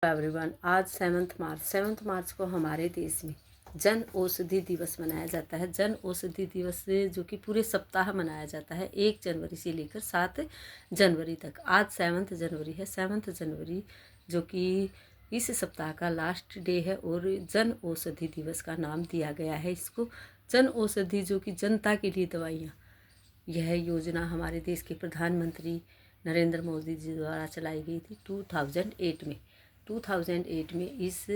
Everyone, आज 7 मार्च को हमारे देश में जन औषधि दिवस मनाया जाता है। जन औषधि दिवस जो कि पूरे सप्ताह मनाया जाता है 1 जनवरी से लेकर 7 जनवरी तक। आज 7 जनवरी है। 7 जनवरी जो कि इस सप्ताह का लास्ट डे है और जन औषधि दिवस का नाम दिया गया है इसको। जन औषधि जो कि जनता के लिए दवाइयाँ, यह योजना हमारे देश के प्रधानमंत्री नरेंद्र मोदी जी द्वारा चलाई गई थी 2008 में इस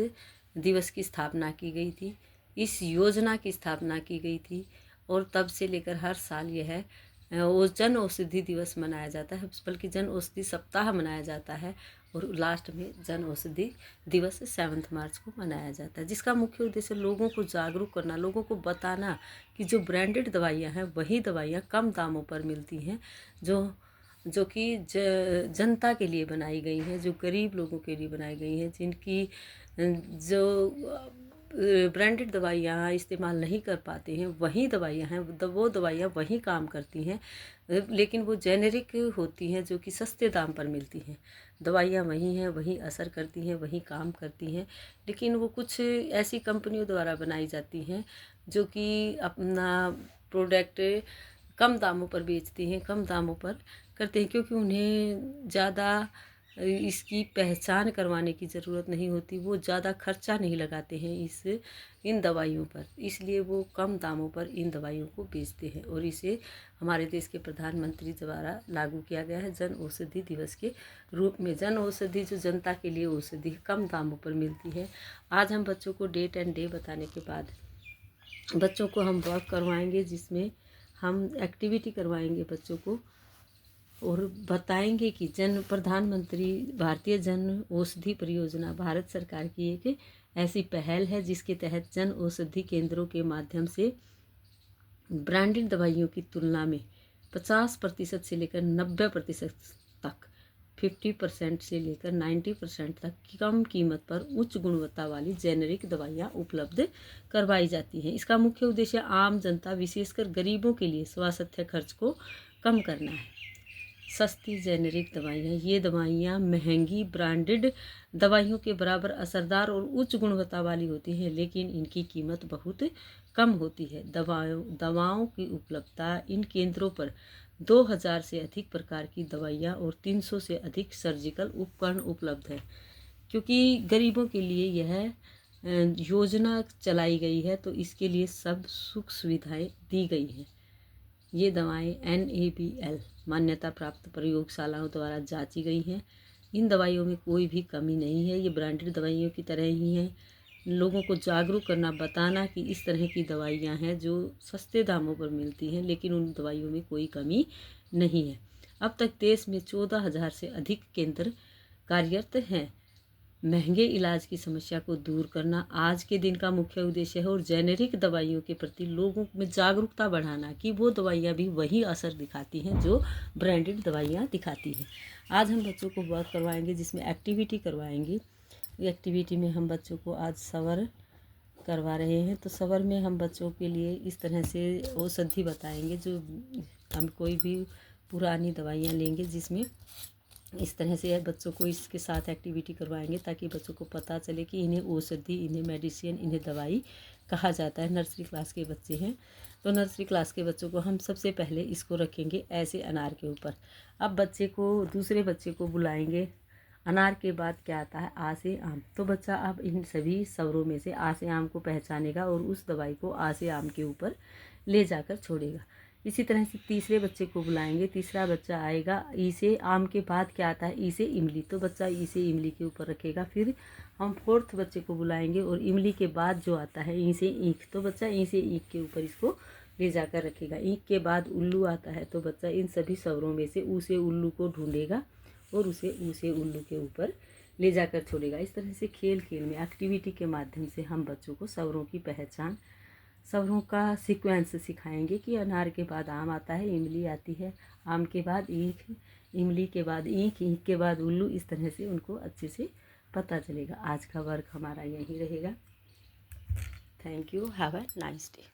दिवस की स्थापना की गई थी, इस योजना की स्थापना की गई थी और तब से लेकर हर साल यह जन औषधि दिवस मनाया जाता है, बल्कि जन औषधि सप्ताह मनाया जाता है और लास्ट में जन औषधि दिवस 7 मार्च को मनाया जाता है, जिसका मुख्य उद्देश्य लोगों को जागरूक करना, लोगों को बताना कि जो ब्रांडेड दवाइयाँ हैं वही दवाइयाँ कम दामों पर मिलती हैं, जो कि जनता के लिए बनाई गई हैं, जो गरीब लोगों के लिए बनाई गई हैं, जिनकी जो ब्रांडेड दवाइयाँ इस्तेमाल नहीं कर पाते हैं वही दवाइयाँ हैं, वो दवाइयाँ वही काम करती हैं, लेकिन वो जेनेरिक होती हैं जो कि सस्ते दाम पर मिलती हैं। दवाइयाँ वही हैं, वही असर करती हैं, वही काम करती हैं, लेकिन वो कुछ ऐसी कंपनियों द्वारा बनाई जाती हैं जो कि अपना प्रोडक्ट कम दामों पर बेचती हैं, कम दामों पर करते हैं, क्योंकि उन्हें ज़्यादा इसकी पहचान करवाने की ज़रूरत नहीं होती, वो ज़्यादा खर्चा नहीं लगाते हैं इन दवाइयों पर, इसलिए वो कम दामों पर इन दवाइयों को बेचते हैं और इसे हमारे देश के प्रधानमंत्री द्वारा लागू किया गया है जन औषधि दिवस के रूप में। जन औषधि जो जनता के लिए औषधि कम दामों पर मिलती है। आज हम बच्चों को डेट एंड डे बताने के बाद बच्चों को हम वर्क करवाएंगे, जिसमें हम एक्टिविटी करवाएंगे बच्चों को और बताएंगे कि प्रधानमंत्री भारतीय जन औषधि परियोजना भारत सरकार की एक ऐसी पहल है जिसके तहत जन औषधि केंद्रों के माध्यम से ब्रांडेड दवाइयों की तुलना में 50% से लेकर 90% तक, 50% से लेकर 90% तक कम कीमत पर उच्च गुणवत्ता वाली जेनेरिक दवाइयाँ उपलब्ध करवाई जाती हैं। इसका मुख्य उद्देश्य आम जनता, विशेषकर गरीबों के लिए स्वास्थ्य खर्च को कम करना है। सस्ती जेनेरिक दवाइयाँ, ये दवाइयाँ महंगी ब्रांडेड दवाइयों के बराबर असरदार और उच्च गुणवत्ता वाली होती हैं, लेकिन इनकी कीमत बहुत कम होती है। दवाओं की उपलब्धता, इन केंद्रों पर 2000 से अधिक प्रकार की दवाइयाँ और 300 से अधिक सर्जिकल उपकरण उपलब्ध है। क्योंकि गरीबों के लिए यह योजना चलाई गई है तो इसके लिए सब सुख सुविधाएं दी गई हैं। ये दवाएं NABL मान्यता प्राप्त प्रयोगशालाओं द्वारा जांची गई हैं। इन दवाइयों में कोई भी कमी नहीं है, ये ब्रांडेड दवाइयों की तरह ही हैं। लोगों को जागरूक करना, बताना कि इस तरह की दवाइयां हैं जो सस्ते दामों पर मिलती हैं, लेकिन उन दवाइयों में कोई कमी नहीं है। अब तक देश में 14,000 से अधिक केंद्र कार्यरत हैं। महंगे इलाज की समस्या को दूर करना आज के दिन का मुख्य उद्देश्य है और जेनेरिक दवाइयों के प्रति लोगों में जागरूकता बढ़ाना कि वो दवाइयाँ भी वही असर दिखाती हैं जो ब्रांडेड दवाइयाँ दिखाती हैं। आज हम बच्चों को वर्क करवाएंगे, जिसमें एक्टिविटी करवाएंगे। एक्टिविटी में हम बच्चों को आज सवर करवा रहे हैं, तो सवर में हम बच्चों के लिए इस तरह से औषधि बताएंगे, जो हम कोई भी पुरानी दवाइयाँ लेंगे, जिसमें इस तरह से बच्चों को इसके साथ एक्टिविटी करवाएंगे ताकि बच्चों को पता चले कि इन्हें औषधि, इन्हें मेडिसिन, इन्हें दवाई कहा जाता है। नर्सरी क्लास के बच्चे हैं तो नर्सरी क्लास के बच्चों को हम सबसे पहले इसको रखेंगे ऐसे अनार के ऊपर। अब दूसरे बच्चे को बुलाएंगे। अनार के बाद क्या आता है? आ से आम। तो बच्चा अब इन सभी स्वरों में से आ से आम को पहचानेगा और उस दवाई को आ से आम के ऊपर ले जाकर छोड़ेगा। इसी तरह से तीसरे बच्चे को बुलाएंगे। तीसरा बच्चा आएगा। ई से आम के बाद क्या आता है? ई से इमली। तो बच्चा ई से इमली के ऊपर रखेगा। फिर हम फोर्थ बच्चे को बुलाएंगे और इमली के बाद जो आता है ई से ईख, तो बच्चा ई से ईख के ऊपर इसको ले जाकर रखेगा। ईख के बाद उल्लू आता है, तो बच्चा इन सभी स्वरों में से ऊ से उल्लू को ढूंढेगा और उसे ऊ से उल्लू के ऊपर ले जाकर छोड़ेगा। इस तरह से खेल खेल में, एक्टिविटी के माध्यम से हम बच्चों को स्वरों की पहचान, स्वरों का सीक्वेंस सिखाएंगे कि अनार के बाद आम आता है, इमली आती है, आम के बाद ईख, इमली के बाद ईख, ईख के बाद उल्लू। इस तरह से उनको अच्छे से पता चलेगा। आज का वर्क हमारा यही रहेगा। Thank you. Have a nice day.